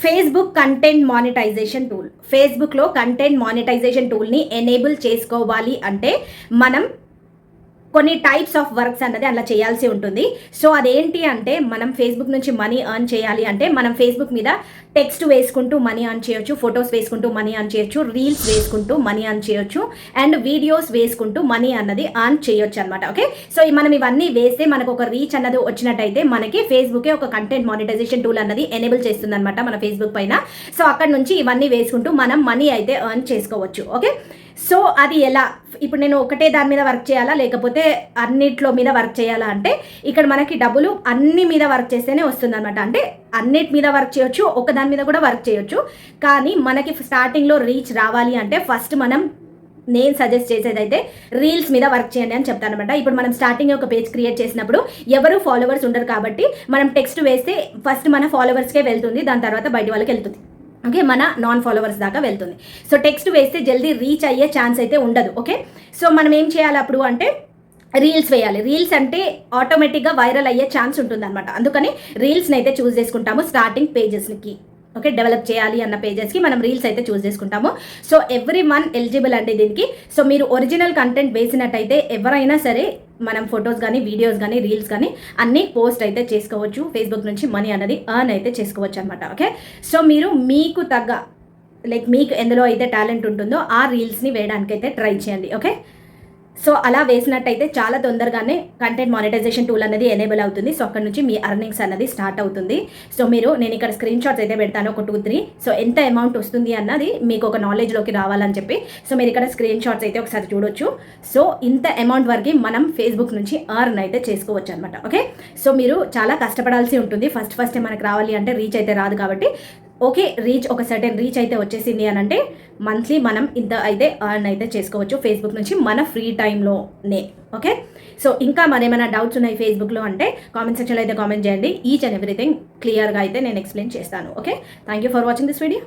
Facebook content monetization tool. ఫేస్బుక్లో content monetization టూల్ని enable చేసుకోవాలి అంటే మనం కొన్ని టైప్స్ ఆఫ్ వర్క్స్ అన్నది అలా చేయాల్సి ఉంటుంది. సో అదేంటి అంటే మనం ఫేస్బుక్ నుంచి మనీ ఎర్న్ చేయాలి అంటే మనం ఫేస్బుక్ మీద టెక్స్ట్ వేసుకుంటూ మనీ ఎర్న్ చేయొచ్చు, ఫొటోస్ వేసుకుంటూ మనీ ఎర్న్ చేయొచ్చు, రీల్స్ వేసుకుంటూ మనీ ఎర్న్ చేయొచ్చు, అండ్ వీడియోస్ వేసుకుంటూ మనీ అన్నది ఎర్న్ చేయొచ్చు అనమాట. ఓకే, సో మనం ఇవన్నీ వేస్తే మనకు ఒక రీచ్ అన్నది వచ్చినట్టయితే మనకి ఫేస్బుకే ఒక కంటెంట్ మానిటైజేషన్ టూల్ అన్నది ఎనేబుల్ చేస్తుంది అనమాట మన ఫేస్బుక్ పైన. సో అక్కడ నుంచి ఇవన్నీ వేసుకుంటూ మనం మనీ అయితే ఎర్న్ చేసుకోవచ్చు. ఓకే, సో అది ఎలా, ఇప్పుడు నేను ఒకటే దాని మీద వర్క్ చేయాలా లేకపోతే అన్నిట్లో మీద వర్క్ చేయాలా అంటే ఇక్కడ మనకి డబ్బులు అన్ని మీద వర్క్ చేస్తేనే వస్తుంది అనమాట. అంటే అన్నిటి మీద వర్క్ చేయొచ్చు, ఒక దాని మీద కూడా వర్క్ చేయొచ్చు. కానీ మనకి స్టార్టింగ్లో రీచ్ రావాలి అంటే ఫస్ట్ మనం నేను సజెస్ట్ చేసేది అయితే రీల్స్ మీద వర్క్ చేయండి అని చెప్తాను అనమాట. ఇప్పుడు మనం స్టార్టింగ్ ఒక పేజ్ క్రియేట్ చేసినప్పుడు ఎవరు ఫాలోవర్స్ ఉండరు కాబట్టి మనం టెక్స్ట్ వేస్తే ఫస్ట్ మన ఫాలోవర్స్కే వెళ్తుంది, దాని తర్వాత బయట వాళ్ళకి వెళ్తుంది. ఓకే, మన నాన్ ఫాలోవర్స్ దాకా వెళ్తుంది. సో టెక్స్ట్ వేస్తే జల్దీ రీచ్ అయ్యే ఛాన్స్ అయితే ఉండదు. ఓకే, సో మనం ఏం చేయాలి అప్పుడు అంటే రీల్స్ వేయాలి. రీల్స్ అంటే ఆటోమేటిక్గా వైరల్ అయ్యే ఛాన్స్ ఉంటుంది అనమాట. అందుకని రీల్స్ని అయితే చూస్ చేసుకుంటాము స్టార్టింగ్ పేజెస్కి. ఓకే, డెవలప్ చేయాలి అన్న పేజెస్కి మనం రీల్స్ అయితే చూస్ చేసుకుంటాము. సో ఎవ్రీ వన్ ఎలిజిబుల్ అండి దీనికి. సో మీరు ఒరిజినల్ కంటెంట్ వేసినట్టయితే ఎవరైనా సరే మనం ఫొటోస్ కానీ వీడియోస్ కానీ రీల్స్ కానీ అన్నీ పోస్ట్ అయితే చేసుకోవచ్చు. ఫేస్బుక్ నుంచి మనీ అనేది ఎర్న్ అయితే చేసుకోవచ్చు అనమాట. ఓకే, సో మీరు మీకు తగ్గ మీకు ఎందులో అయితే టాలెంట్ ఉంటుందో ఆ రీల్స్ని వేయడానికి అయితే ట్రై చేయండి. ఓకే, సో అలా వేసినట్టయితే చాలా తొందరగానే కంటెంట్ మానిటైజేషన్ టూల్ అనేది ఎనేబుల్ అవుతుంది. సో అక్కడ నుంచి మీ అర్నింగ్స్ అనేది స్టార్ట్ అవుతుంది. సో నేను ఇక్కడ స్క్రీన్ షాట్స్ అయితే పెడతాను, ఒక 2-3. సో ఎంత అమౌంట్ వస్తుంది అన్నది మీకు ఒక నాలెడ్జ్లోకి రావాలని చెప్పి సో మీరు ఇక్కడ స్క్రీన్ షాట్స్ అయితే ఒకసారి చూడొచ్చు. సో ఇంత అమౌంట్ వరకు మనం ఫేస్బుక్ నుంచి ఎర్న్ అయితే చేసుకోవచ్చు అనమాట. ఓకే, సో మీరు చాలా కష్టపడాల్సి ఉంటుంది. ఫస్ట్ మనకు రావాలి అంటే రీచ్ అయితే రాదు కాబట్టి ఓకే, ఒక సర్టెన్ రీచ్ అయితే వచ్చేసింది అని అంటే మంత్లీ మనం ఇంత అయితే ఎర్న్ అయితే చేసుకోవచ్చు ఫేస్బుక్ నుంచి మన ఫ్రీ టైంలోనే. ఓకే, సో ఇంకా మరేమైనా డౌట్స్ ఉన్నాయి ఫేస్బుక్లో అంటే కామెంట్ సెక్షన్లో అయితే కామెంట్ చేయండి. ఈచ్ అండ్ ఎవ్రీథింగ్ క్లియర్గా అయితే నేను ఎక్స్ప్లెయిన్ చేస్తాను. Okay, thank you for watching this video.